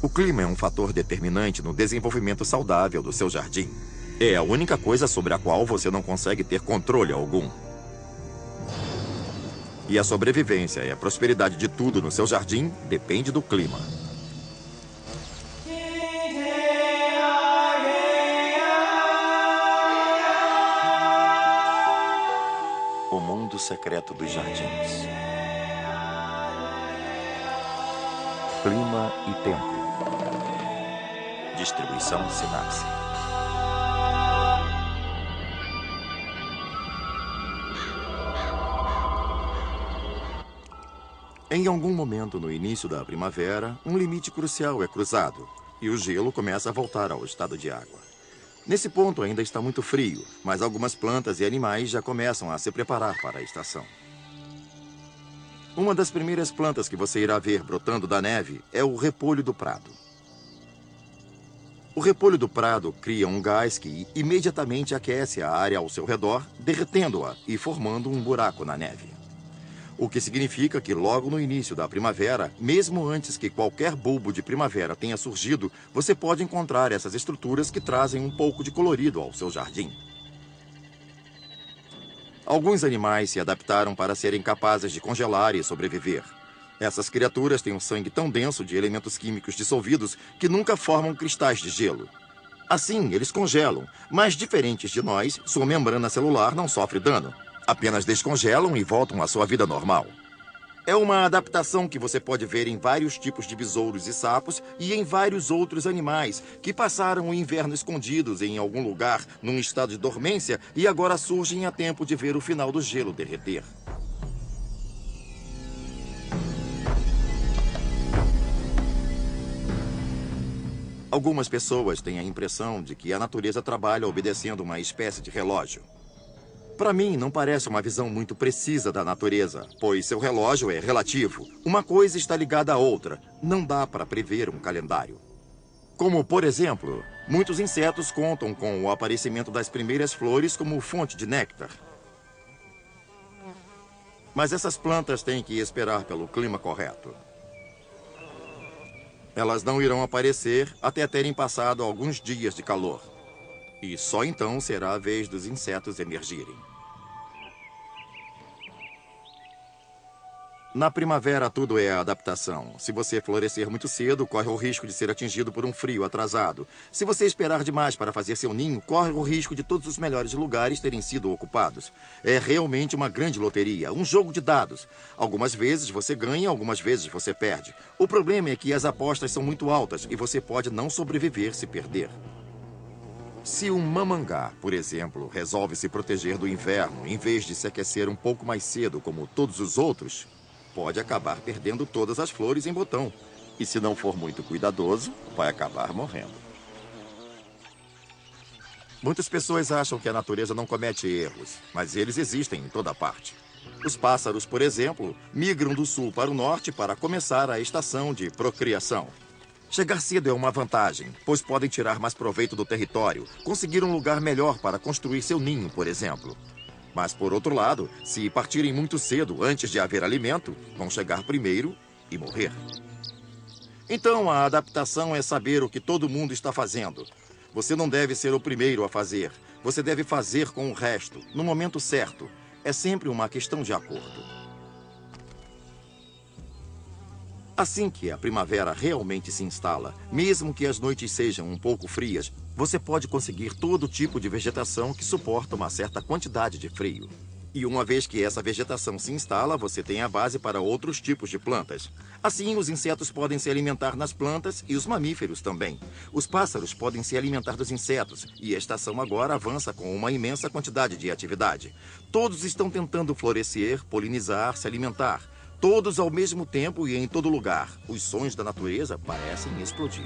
O clima é um fator determinante no desenvolvimento saudável do seu jardim. É a única coisa sobre a qual você não consegue ter controle algum. E a sobrevivência e a prosperidade de tudo no seu jardim depende do clima. O mundo secreto dos jardins. Clima e tempo. Distribuição Sinapse. Em algum momento no início da primavera, um limite crucial é cruzado e o gelo começa a voltar ao estado de água. Nesse ponto ainda está muito frio, mas algumas plantas e animais já começam a se preparar para a estação. Uma das primeiras plantas que você irá ver brotando da neve é o repolho do prado. O repolho do prado cria um gás que imediatamente aquece a área ao seu redor, derretendo-a e formando um buraco na neve. O que significa que logo no início da primavera, mesmo antes que qualquer bulbo de primavera tenha surgido, você pode encontrar essas estruturas que trazem um pouco de colorido ao seu jardim. Alguns animais se adaptaram para serem capazes de congelar e sobreviver. Essas criaturas têm um sangue tão denso de elementos químicos dissolvidos que nunca formam cristais de gelo. Assim, eles congelam, mas diferentes de nós, sua membrana celular não sofre dano. Apenas descongelam e voltam à sua vida normal. É uma adaptação que você pode ver em vários tipos de besouros e sapos e em vários outros animais que passaram o inverno escondidos em algum lugar num estado de dormência e agora surgem a tempo de ver o final do gelo derreter. Algumas pessoas têm a impressão de que a natureza trabalha obedecendo uma espécie de relógio. Para mim, não parece uma visão muito precisa da natureza, pois seu relógio é relativo. Uma coisa está ligada à outra. Não dá para prever um calendário. Como, por exemplo, muitos insetos contam com o aparecimento das primeiras flores como fonte de néctar. Mas essas plantas têm que esperar pelo clima correto. Elas não irão aparecer até terem passado alguns dias de calor. E só então será a vez dos insetos emergirem. Na primavera, tudo é adaptação. Se você florescer muito cedo, corre o risco de ser atingido por um frio atrasado. Se você esperar demais para fazer seu ninho, corre o risco de todos os melhores lugares terem sido ocupados. É realmente uma grande loteria, um jogo de dados. Algumas vezes você ganha, algumas vezes você perde. O problema é que as apostas são muito altas e você pode não sobreviver se perder. Se um mamangá, por exemplo, resolve se proteger do inverno em vez de se aquecer um pouco mais cedo como todos os outros, pode acabar perdendo todas as flores em botão. E se não for muito cuidadoso, vai acabar morrendo. Muitas pessoas acham que a natureza não comete erros, mas eles existem em toda parte. Os pássaros, por exemplo, migram do sul para o norte para começar a estação de procriação. Chegar cedo é uma vantagem, pois podem tirar mais proveito do território, conseguir um lugar melhor para construir seu ninho, por exemplo. Mas, por outro lado, se partirem muito cedo antes de haver alimento, vão chegar primeiro e morrer. Então, a adaptação é saber o que todo mundo está fazendo. Você não deve ser o primeiro a fazer. Você deve fazer com o resto, no momento certo. É sempre uma questão de acordo. Assim que a primavera realmente se instala, mesmo que as noites sejam um pouco frias, você pode conseguir todo tipo de vegetação que suporta uma certa quantidade de frio. E uma vez que essa vegetação se instala, você tem a base para outros tipos de plantas. Assim, os insetos podem se alimentar nas plantas e os mamíferos também. Os pássaros podem se alimentar dos insetos e a estação agora avança com uma imensa quantidade de atividade. Todos estão tentando florescer, polinizar, se alimentar. Todos ao mesmo tempo e em todo lugar. Os sons da natureza parecem explodir.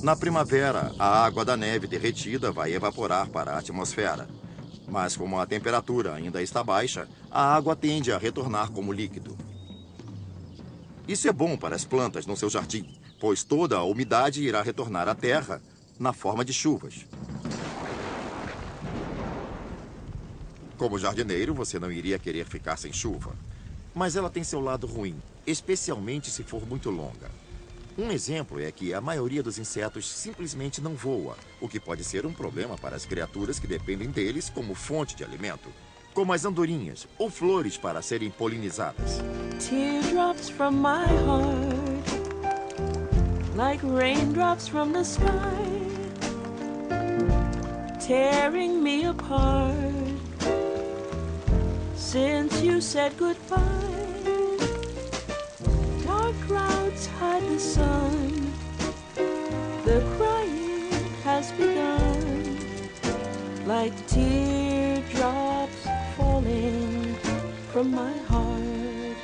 Na primavera, a água da neve derretida vai evaporar para a atmosfera. Mas como a temperatura ainda está baixa, a água tende a retornar como líquido. Isso é bom para as plantas no seu jardim, pois toda a umidade irá retornar à terra na forma de chuvas. Como jardineiro, você não iria querer ficar sem chuva. Mas ela tem seu lado ruim, especialmente se for muito longa. Um exemplo é que a maioria dos insetos simplesmente não voa, o que pode ser um problema para as criaturas que dependem deles como fonte de alimento, como as andorinhas ou flores para serem polinizadas. Teardrops from my heart, like raindrops from the sky, tearing me apart. Since you said goodbye, dark clouds hide the sun. The crying has begun, like teardrops falling from my heart.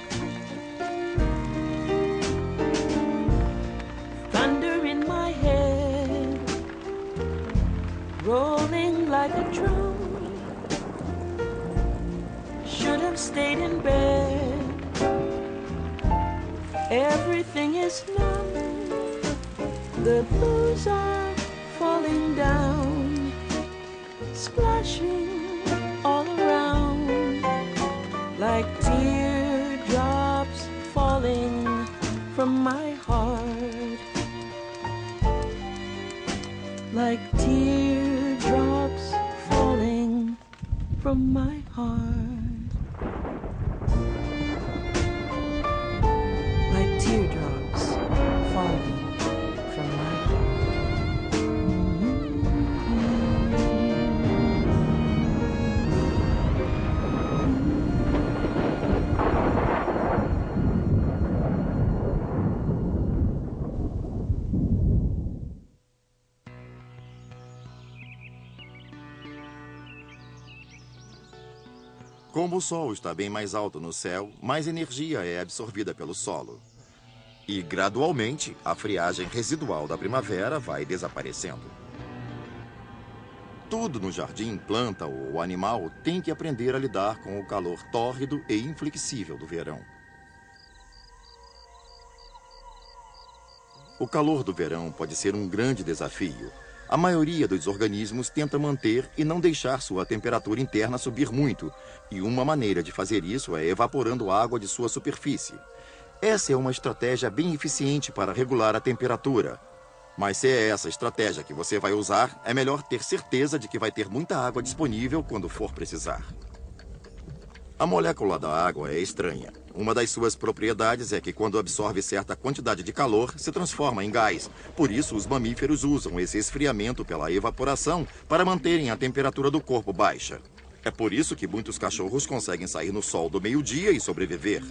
Thunder in my head, rolling like a drum. Should have stayed in bed. Everything is numb. The blues are falling down, splashing all around, like teardrops falling from my heart, like teardrops falling from my heart. Teardrops falling from my heart. Como o sol está bem mais alto no céu, mais energia é absorvida pelo solo. E, gradualmente, a friagem residual da primavera vai desaparecendo. Tudo no jardim, planta ou animal, tem que aprender a lidar com o calor tórrido e inflexível do verão. O calor do verão pode ser um grande desafio. A maioria dos organismos tenta manter e não deixar sua temperatura interna subir muito, e uma maneira de fazer isso é evaporando água de sua superfície. Essa é uma estratégia bem eficiente para regular a temperatura. Mas se é essa estratégia que você vai usar, é melhor ter certeza de que vai ter muita água disponível quando for precisar. A molécula da água é estranha. Uma das suas propriedades é que quando absorve certa quantidade de calor, se transforma em gás. Por isso, os mamíferos usam esse esfriamento pela evaporação para manterem a temperatura do corpo baixa. É por isso que muitos cachorros conseguem sair no sol do meio-dia e sobreviver.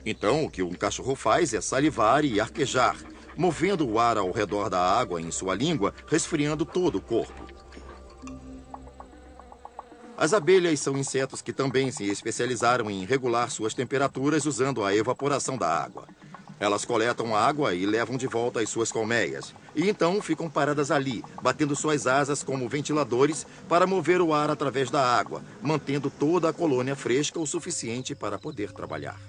Então, o que um cachorro faz é salivar e arquejar, movendo o ar ao redor da água em sua língua, resfriando todo o corpo. As abelhas são insetos que também se especializaram em regular suas temperaturas usando a evaporação da água. Elas coletam água e levam de volta às suas colmeias, e então ficam paradas ali, batendo suas asas como ventiladores para mover o ar através da água, mantendo toda a colônia fresca o suficiente para poder trabalhar.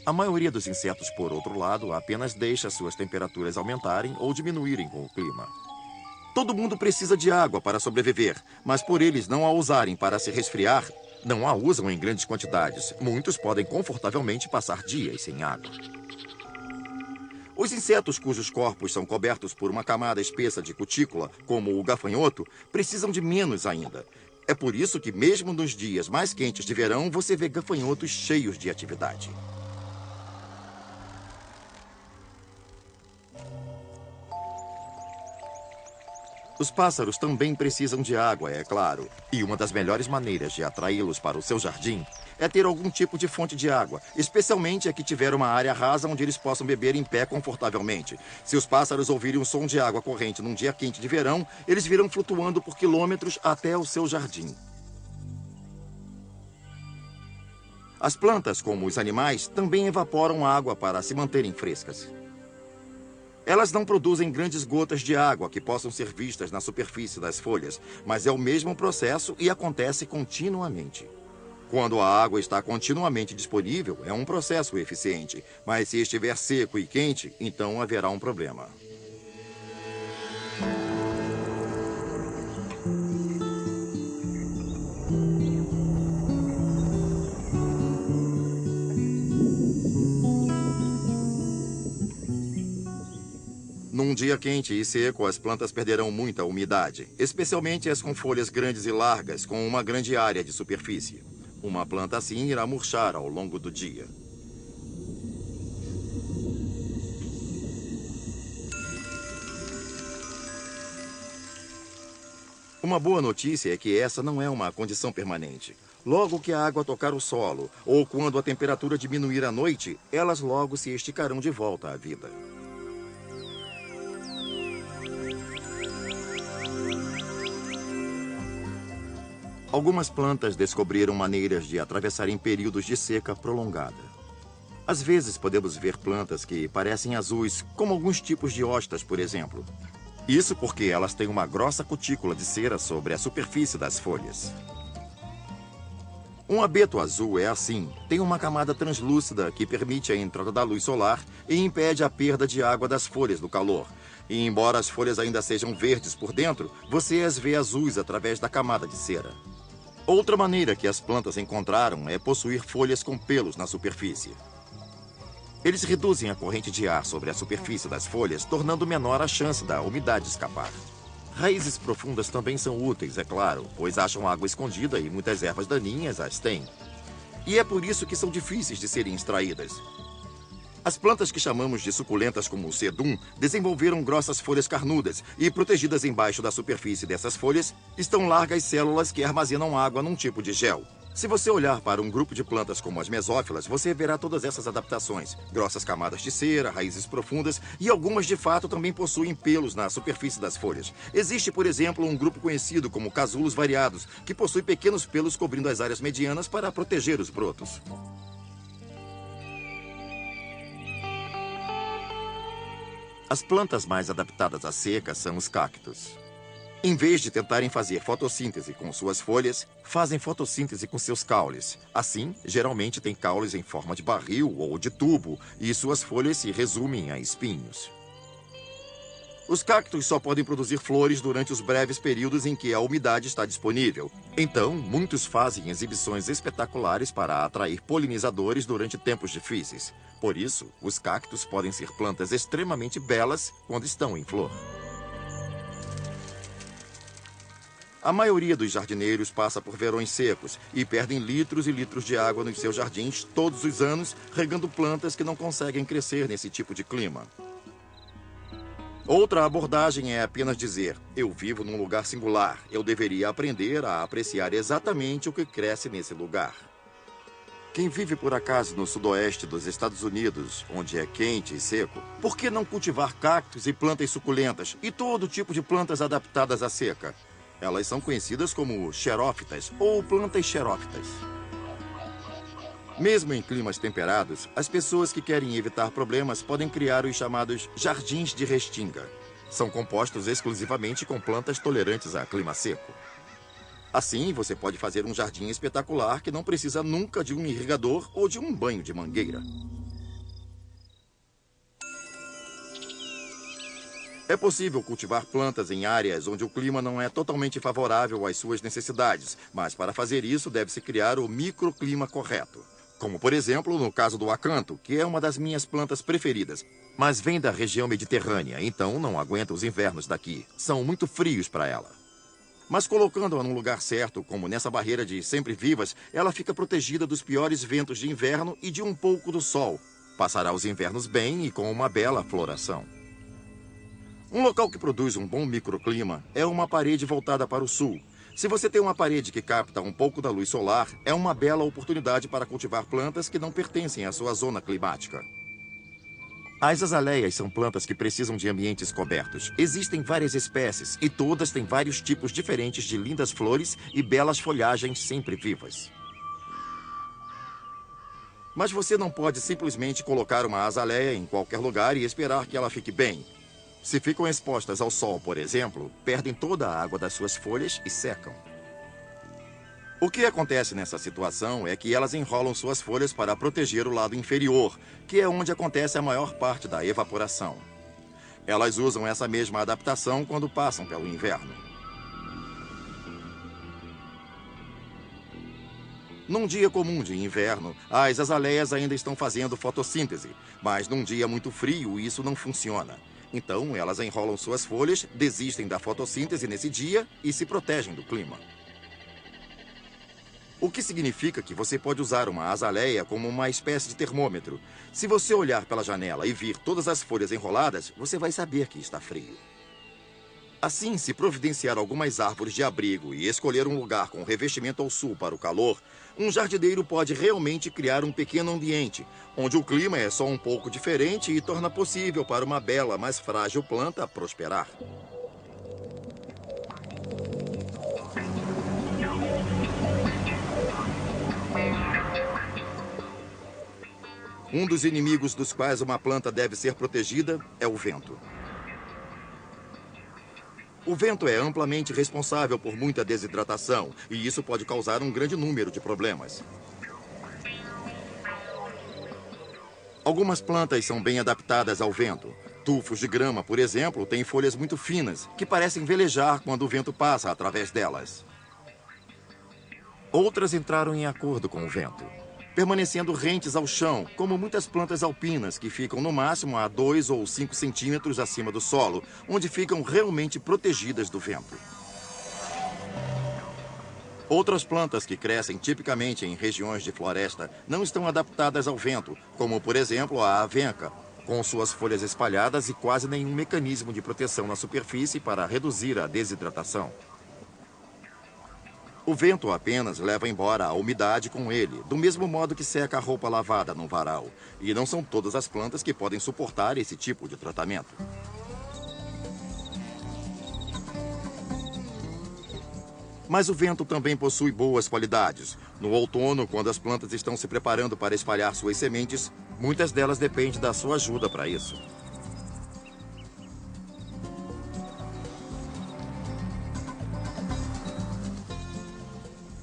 A maioria dos insetos, por outro lado, apenas deixa suas temperaturas aumentarem ou diminuírem com o clima. Todo mundo precisa de água para sobreviver, mas por eles não a usarem para se resfriar, não a usam em grandes quantidades. Muitos podem confortavelmente passar dias sem água. Os insetos cujos corpos são cobertos por uma camada espessa de cutícula, como o gafanhoto, precisam de menos ainda. É por isso que, mesmo nos dias mais quentes de verão, você vê gafanhotos cheios de atividade. Os pássaros também precisam de água, é claro. E uma das melhores maneiras de atraí-los para o seu jardim é ter algum tipo de fonte de água, especialmente a que tiver uma área rasa onde eles possam beber em pé confortavelmente. Se os pássaros ouvirem um som de água corrente num dia quente de verão, eles virão flutuando por quilômetros até o seu jardim. As plantas, como os animais, também evaporam água para se manterem frescas. Elas não produzem grandes gotas de água que possam ser vistas na superfície das folhas, mas é o mesmo processo e acontece continuamente. Quando a água está continuamente disponível, é um processo eficiente, mas se estiver seco e quente, então haverá um problema. Num dia quente e seco, as plantas perderão muita umidade, especialmente as com folhas grandes e largas, com uma grande área de superfície. Uma planta assim irá murchar ao longo do dia. Uma boa notícia é que essa não é uma condição permanente. Logo que a água tocar o solo, ou quando a temperatura diminuir à noite, elas logo se esticarão de volta à vida. Algumas plantas descobriram maneiras de atravessarem períodos de seca prolongada. Às vezes podemos ver plantas que parecem azuis, como alguns tipos de hostas, por exemplo. Isso porque elas têm uma grossa cutícula de cera sobre a superfície das folhas. Um abeto azul é assim, tem uma camada translúcida que permite a entrada da luz solar e impede a perda de água das folhas do calor. E embora as folhas ainda sejam verdes por dentro, você as vê azuis através da camada de cera. Outra maneira que as plantas encontraram é possuir folhas com pelos na superfície. Eles reduzem a corrente de ar sobre a superfície das folhas, tornando menor a chance da umidade escapar. Raízes profundas também são úteis, é claro, pois acham água escondida e muitas ervas daninhas as têm. E é por isso que são difíceis de serem extraídas. As plantas que chamamos de suculentas, como o sedum, desenvolveram grossas folhas carnudas e, protegidas embaixo da superfície dessas folhas, estão largas células que armazenam água num tipo de gel. Se você olhar para um grupo de plantas como as mesófilas, você verá todas essas adaptações. Grossas camadas de cera, raízes profundas e algumas de fato também possuem pelos na superfície das folhas. Existe, por exemplo, um grupo conhecido como casulos variados, que possui pequenos pelos cobrindo as áreas medianas para proteger os brotos. As plantas mais adaptadas à seca são os cactos. Em vez de tentarem fazer fotossíntese com suas folhas, fazem fotossíntese com seus caules. Assim, geralmente têm caules em forma de barril ou de tubo, e suas folhas se resumem a espinhos. Os cactos só podem produzir flores durante os breves períodos em que a umidade está disponível. Então, muitos fazem exibições espetaculares para atrair polinizadores durante tempos difíceis. Por isso, os cactos podem ser plantas extremamente belas quando estão em flor. A maioria dos jardineiros passa por verões secos e perdem litros e litros de água nos seus jardins todos os anos, regando plantas que não conseguem crescer nesse tipo de clima. Outra abordagem é apenas dizer: eu vivo num lugar singular, eu deveria aprender a apreciar exatamente o que cresce nesse lugar. Quem vive por acaso no sudoeste dos Estados Unidos, onde é quente e seco, por que não cultivar cactos e plantas suculentas e todo tipo de plantas adaptadas à seca? Elas são conhecidas como xerófitas ou plantas xerófitas. Mesmo em climas temperados, as pessoas que querem evitar problemas podem criar os chamados jardins de restinga. São compostos exclusivamente com plantas tolerantes a clima seco. Assim, você pode fazer um jardim espetacular que não precisa nunca de um irrigador ou de um banho de mangueira. É possível cultivar plantas em áreas onde o clima não é totalmente favorável às suas necessidades, mas para fazer isso deve-se criar o microclima correto. Como, por exemplo, no caso do acanto, que é uma das minhas plantas preferidas, mas vem da região mediterrânea, então não aguenta os invernos daqui. São muito frios para ela. Mas colocando-a num lugar certo, como nessa barreira de sempre-vivas, ela fica protegida dos piores ventos de inverno e de um pouco do sol. Passará os invernos bem e com uma bela floração. Um local que produz um bom microclima é uma parede voltada para o sul. Se você tem uma parede que capta um pouco da luz solar, é uma bela oportunidade para cultivar plantas que não pertencem à sua zona climática. As azaleias são plantas que precisam de ambientes cobertos. Existem várias espécies e todas têm vários tipos diferentes de lindas flores e belas folhagens sempre vivas. Mas você não pode simplesmente colocar uma azaleia em qualquer lugar e esperar que ela fique bem. Se ficam expostas ao sol, por exemplo, perdem toda a água das suas folhas e secam. O que acontece nessa situação é que elas enrolam suas folhas para proteger o lado inferior, que é onde acontece a maior parte da evaporação. Elas usam essa mesma adaptação quando passam pelo inverno. Num dia comum de inverno, as azaleias ainda estão fazendo fotossíntese, mas num dia muito frio isso não funciona. Então, elas enrolam suas folhas, desistem da fotossíntese nesse dia e se protegem do clima. O que significa que você pode usar uma azaleia como uma espécie de termômetro. Se você olhar pela janela e vir todas as folhas enroladas, você vai saber que está frio. Assim, se providenciar algumas árvores de abrigo e escolher um lugar com revestimento ao sul para o calor, um jardineiro pode realmente criar um pequeno ambiente, onde o clima é só um pouco diferente e torna possível para uma bela, mas frágil planta prosperar. Um dos inimigos dos quais uma planta deve ser protegida é o vento. O vento é amplamente responsável por muita desidratação, e isso pode causar um grande número de problemas. Algumas plantas são bem adaptadas ao vento. Tufos de grama, por exemplo, têm folhas muito finas, que parecem velejar quando o vento passa através delas. Outras entraram em acordo com o vento, permanecendo rentes ao chão, como muitas plantas alpinas que ficam no máximo a 2 ou 5 centímetros acima do solo, onde ficam realmente protegidas do vento. Outras plantas que crescem tipicamente em regiões de floresta não estão adaptadas ao vento, como por exemplo a avenca, com suas folhas espalhadas e quase nenhum mecanismo de proteção na superfície para reduzir a desidratação. O vento apenas leva embora a umidade com ele, do mesmo modo que seca a roupa lavada num varal. E não são todas as plantas que podem suportar esse tipo de tratamento. Mas o vento também possui boas qualidades. No outono, quando as plantas estão se preparando para espalhar suas sementes, muitas delas dependem da sua ajuda para isso.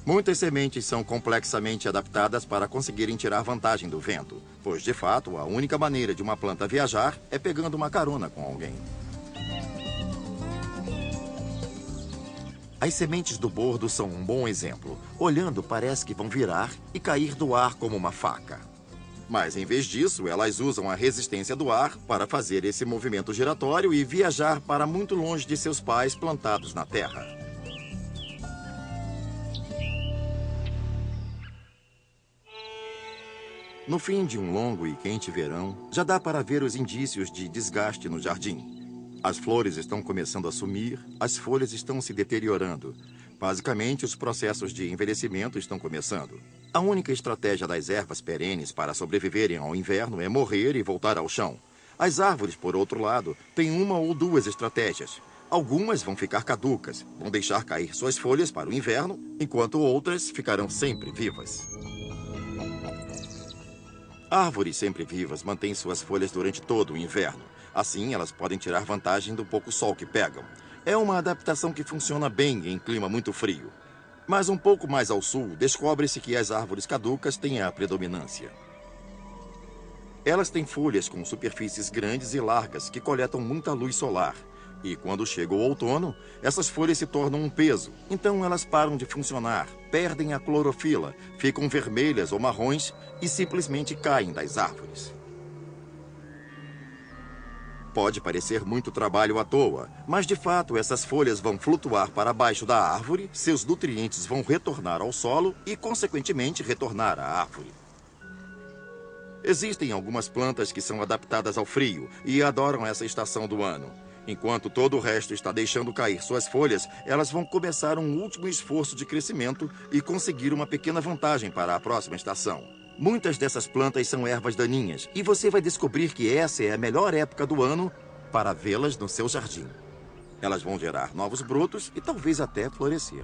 Muitas sementes são complexamente adaptadas para conseguirem tirar vantagem do vento, pois, de fato, a única maneira de uma planta viajar é pegando uma carona com alguém. As sementes do bordo são um bom exemplo. Olhando, parece que vão virar e cair do ar como uma faca. Mas, em vez disso, elas usam a resistência do ar para fazer esse movimento giratório e viajar para muito longe de seus pais plantados na terra. No fim de um longo e quente verão, já dá para ver os indícios de desgaste no jardim. As flores estão começando a sumir, as folhas estão se deteriorando. Basicamente, os processos de envelhecimento estão começando. A única estratégia das ervas perenes para sobreviverem ao inverno é morrer e voltar ao chão. As árvores, por outro lado, têm uma ou duas estratégias. Algumas vão ficar caducas, vão deixar cair suas folhas para o inverno, enquanto outras ficarão sempre vivas. Árvores sempre vivas mantêm suas folhas durante todo o inverno. Assim, elas podem tirar vantagem do pouco sol que pegam. É uma adaptação que funciona bem em clima muito frio. Mas um pouco mais ao sul, descobre-se que as árvores caducas têm a predominância. Elas têm folhas com superfícies grandes e largas que coletam muita luz solar. E quando chega o outono, essas folhas se tornam um peso. Então elas param de funcionar, perdem a clorofila, ficam vermelhas ou marrons e simplesmente caem das árvores. Pode parecer muito trabalho à toa, mas de fato essas folhas vão flutuar para baixo da árvore, seus nutrientes vão retornar ao solo e, consequentemente, retornar à árvore. Existem algumas plantas que são adaptadas ao frio e adoram essa estação do ano. Enquanto todo o resto está deixando cair suas folhas, elas vão começar um último esforço de crescimento e conseguir uma pequena vantagem para a próxima estação. Muitas dessas plantas são ervas daninhas e você vai descobrir que essa é a melhor época do ano para vê-las no seu jardim. Elas vão gerar novos brotos e talvez até florescer.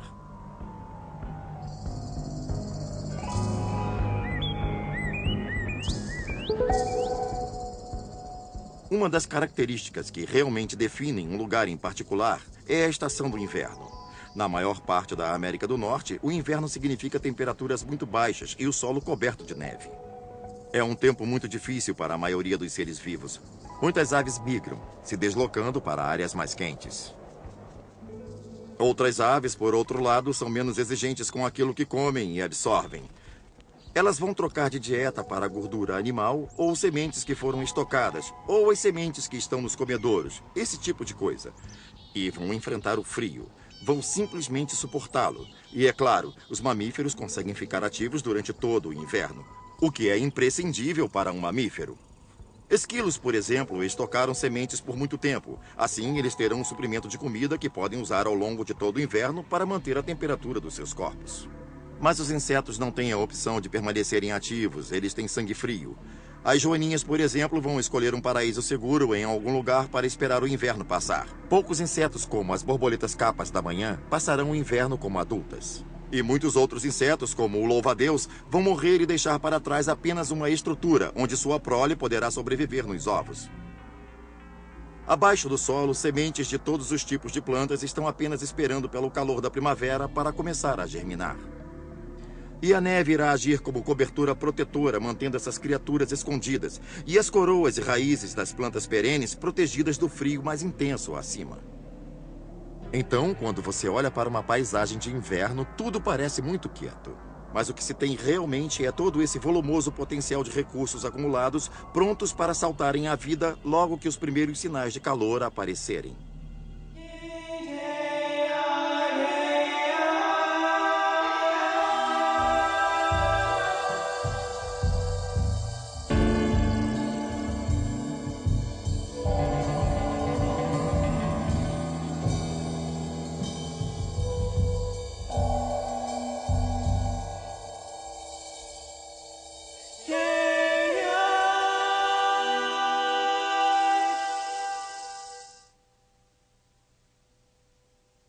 Uma das características que realmente definem um lugar em particular é a estação do inverno. Na maior parte da América do Norte, o inverno significa temperaturas muito baixas e o solo coberto de neve. É um tempo muito difícil para a maioria dos seres vivos. Muitas aves migram, se deslocando para áreas mais quentes. Outras aves, por outro lado, são menos exigentes com aquilo que comem e absorvem. Elas vão trocar de dieta para gordura animal ou sementes que foram estocadas, ou as sementes que estão nos comedouros, esse tipo de coisa. E vão enfrentar o frio. Vão simplesmente suportá-lo. E, é claro, os mamíferos conseguem ficar ativos durante todo o inverno, o que é imprescindível para um mamífero. Esquilos, por exemplo, estocaram sementes por muito tempo. Assim, eles terão um suprimento de comida que podem usar ao longo de todo o inverno para manter a temperatura dos seus corpos. Mas os insetos não têm a opção de permanecerem ativos, eles têm sangue frio. As joaninhas, por exemplo, vão escolher um paraíso seguro em algum lugar para esperar o inverno passar. Poucos insetos, como as borboletas capas da manhã, passarão o inverno como adultas. E muitos outros insetos, como o louva-a-Deus, vão morrer e deixar para trás apenas uma estrutura, onde sua prole poderá sobreviver nos ovos. Abaixo do solo, sementes de todos os tipos de plantas estão apenas esperando pelo calor da primavera para começar a germinar. E a neve irá agir como cobertura protetora, mantendo essas criaturas escondidas, e as coroas e raízes das plantas perenes protegidas do frio mais intenso acima. Então, quando você olha para uma paisagem de inverno, tudo parece muito quieto. Mas o que se tem realmente é todo esse volumoso potencial de recursos acumulados, prontos para saltarem à vida logo que os primeiros sinais de calor aparecerem.